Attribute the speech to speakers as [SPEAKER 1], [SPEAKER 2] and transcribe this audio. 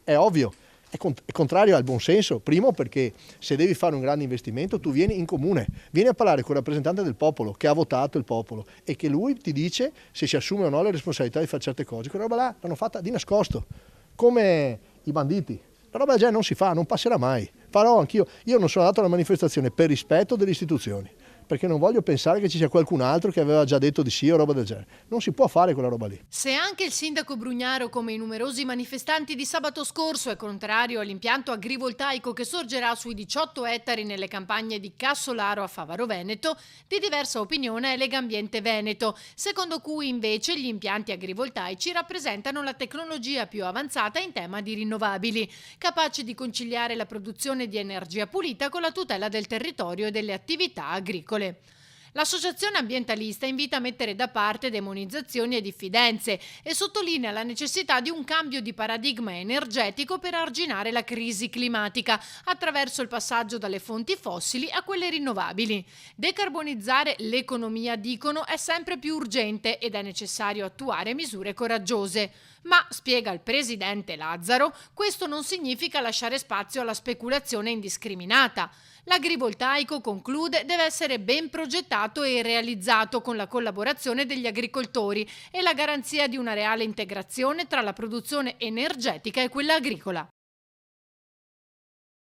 [SPEAKER 1] è ovvio. È contrario al buon senso. Primo, perché se devi fare un grande investimento tu vieni in comune, vieni a parlare con il rappresentante del popolo che ha votato il popolo e che lui ti dice se si assume o no la responsabilità di fare certe cose. Quella roba là l'hanno fatta di nascosto, come i banditi. La roba del genere non si fa, non passerà mai. Farò anch'io. Io non sono andato alla manifestazione per rispetto delle istituzioni, perché non voglio pensare che ci sia qualcun altro che aveva già detto di sì o roba del genere. Non si può fare quella roba lì.
[SPEAKER 2] Se anche il sindaco Brugnaro, come i numerosi manifestanti di sabato scorso, è contrario all'impianto agrivoltaico che sorgerà sui 18 ettari nelle campagne di Cassolaro a Favaro Veneto, di diversa opinione è Legambiente Veneto, secondo cui invece gli impianti agrivoltaici rappresentano la tecnologia più avanzata in tema di rinnovabili, capace di conciliare la produzione di energia pulita con la tutela del territorio e delle attività agricole. L'associazione ambientalista invita a mettere da parte demonizzazioni e diffidenze e sottolinea la necessità di un cambio di paradigma energetico per arginare la crisi climatica attraverso il passaggio dalle fonti fossili a quelle rinnovabili. Decarbonizzare l'economia, dicono, è sempre più urgente ed è necessario attuare misure coraggiose. Ma, spiega il presidente Lazzaro, questo non significa lasciare spazio alla speculazione indiscriminata. L'agrivoltaico, conclude, deve essere ben progettato e realizzato con la collaborazione degli agricoltori e la garanzia di una reale integrazione tra la produzione energetica e quella agricola.